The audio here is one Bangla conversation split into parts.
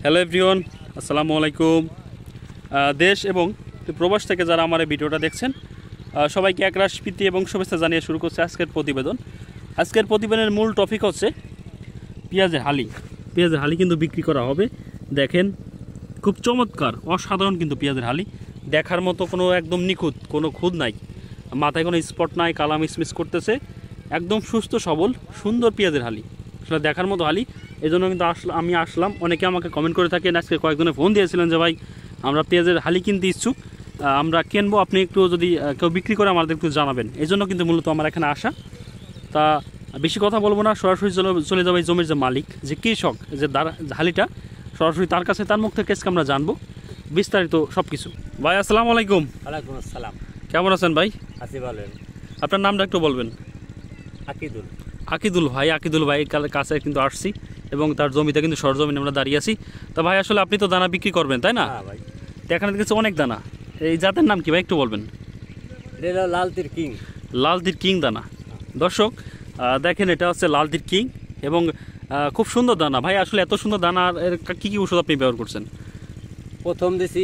হ্যালো এভরিওয়ান, আসসালামু আলাইকুম। দেশ এবং প্রবাস থেকে যারা আমার এই ভিডিওটা দেখছেন সবাইকে একরাশ প্রীতি এবং শুভেচ্ছা জানিয়ে শুরু করছে আজকের প্রতিবেদন। আজকের প্রতিবেদনের মূল টপিক হচ্ছে পেঁয়াজের হালি। পেঁয়াজের হালি কিন্তু বিক্রি করা হবে। দেখেন, খুব চমৎকার অসাধারণ কিন্তু পেঁয়াজের হালি, দেখার মতো কোনো একদম নিখুঁত, কোনো খুঁত নাই, মাথায় কোনো স্পট নাই, কালা মিসমিস করতেছে, একদম সুস্থ সবল সুন্দর পেঁয়াজের হালি, আসলে দেখার মতো হালি। এই জন্য কিন্তু আমি আসলাম। অনেকে আমাকে কমেন্ট করে থাকেন, আজকে কয়েকজনে ফোন দিয়েছিলেন যে ভাই আমরা পেঁয়াজের হালি কিনতে ইচ্ছুক, আমরা কিনবো, আপনি একটু যদি কেউ বিক্রি করে আমাদের একটু জানাবেন। এই জন্য কিন্তু মূলত আমার এখানে আসা। তা বেশি কথা বলবো না, সরাসরি চলে যাবো এই জমির যে মালিক, যে কৃষক, যে হালিটা, সরাসরি তার কাছে, তার মুখ থেকে আমরা জানবো বিস্তারিত সব কিছু। ভাই আসসালামু আলাইকুম। ওয়ালাইকুম আসসালাম। কেমন আছেন ভাই? আছি ভালো। আপনার নামটা একটু বলবেন। আকিদুল। আকিদুল ভাই কাছে কিন্তু আসছি এবং তার জমিতে কিন্তু সরজমিনে আমরা দাঁড়িয়ে আছি। তা ভাই আসলে আপনি তো দানা বিক্রি করবেন, তাই না? হ্যাঁ ভাই। এখানে দেখছি অনেক দানা, এই জাতের নাম কি ভাই একটু বলবেন? এটা লালতির কিং। লালতির কিং দানা। দর্শক দেখেন, এটা হচ্ছে লালতির কিং এবং খুব সুন্দর দানা। ভাই আসলে এত সুন্দর দানা কি কি ওষুধ আপনি ব্যবহার করছেন? প্রথম দিছি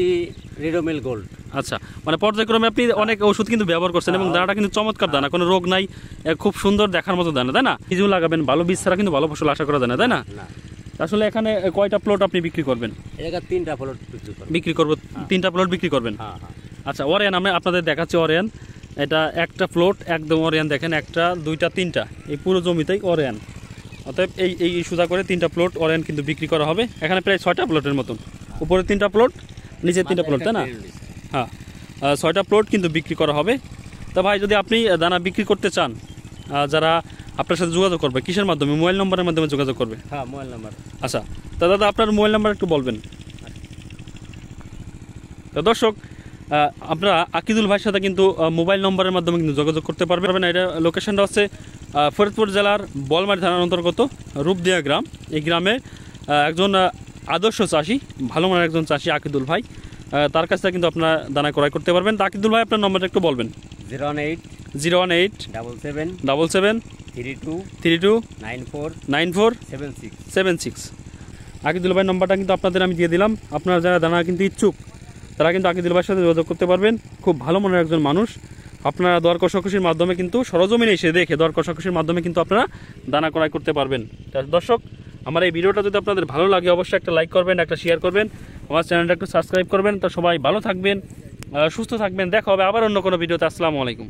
রিডোমিল গোল্ড। আচ্ছা, মানে পর্যায়ক্রমে আপনি অনেক ওষুধ কিন্তু ব্যবহার করছেন এবং দানাটা কিন্তু চমৎকার দানা, কোনো রোগ নাই, খুব সুন্দর দেখার মতো দানা, তাই না? কিছু লাগাবেন, ভালো বীজ ছাড়া কিন্তু ভালো ফসল আশা করা যায় না, তাই না? আসলে এখানে কয়টা প্লট আপনি বিক্রি করবেন? এটা 3টা প্লট বিক্রি করবো। 3টা প্লট বিক্রি করবেন? আচ্ছা, অরিয়ান আমি আপনাদের দেখাচ্ছি। অরিয়ান এটা একটা প্লট একদম অরিয়ান, দেখেন, একটা, দুইটা, তিনটা, এই পুরো জমিতেই অরিয়ান। অতএব এই সুদা করে 3টা প্লট অরিয়ান কিন্তু বিক্রি করা হবে। এখানে প্রায় 6টা প্লটের মতন, উপরে 3টা প্লট, নিচে 3টা প্লট, তাই না? হ্যাঁ, 6টা প্লট কিন্তু বিক্রি করা হবে। তা ভাই যদি আপনি দানা বিক্রি করতে চান, যারা আপনার সাথে যোগাযোগ করবে কিসের মাধ্যমে? মোবাইল নম্বরের মাধ্যমে যোগাযোগ করবে? হ্যাঁ, মোবাইল নাম্বার। আচ্ছা, তা দাদা আপনার মোবাইল নাম্বার একটু বলবেন। তো দর্শক, আপনারা আকিদুল ভাইয়ের সাথে কিন্তু মোবাইল নম্বরের মাধ্যমে কিন্তু যোগাযোগ করতে পারবেন। এটা লোকেশনটা হচ্ছে ফরিদপুর জেলার বলমারী থানার অন্তর্গত রূপদিয়া গ্রাম। এই গ্রামে একজন আদর্শ চাষি, ভালো মানের একজন চাষি আকিদুল ভাই, তার কাছ থেকে কিন্তু আপনারা দানা ক্রয় করতে পারবেন। তা আকিদুল ভাই আপনার নম্বরটা একটু বলবেন। 018 77 32 32 94 94 76 76। আকিদুল ভাইয়ের নম্বরটা কিন্তু আপনাদের আমি দিয়ে দিলাম। আপনারা যারা দানা কিন্তু ইচ্ছুক তারা কিন্তু আকিদুল ভাইয়ের সাথে যোগাযোগ করতে পারবেন। খুব ভালো মনের একজন মানুষ। আপনারা দর কষাকষির মাধ্যমে কিন্তু সরজমিনে এসে দেখে দর কষাকষির মাধ্যমে কিন্তু আপনারা দানা ক্রয় করতে পারবেন। দর্শক, আমার এই ভিডিওটা যদি আপনাদের ভালো লাগে অবশ্যই একটা লাইক করবেন, একটা শেয়ার করবেন, আমার চ্যানেলটা একটু সাবস্ক্রাইব করবেন। তো সবাই ভালো থাকবেন, সুস্থ থাকবেন। দেখা হবে আবার অন্য কোনো ভিডিওতে। আসসালামু আলাইকুম।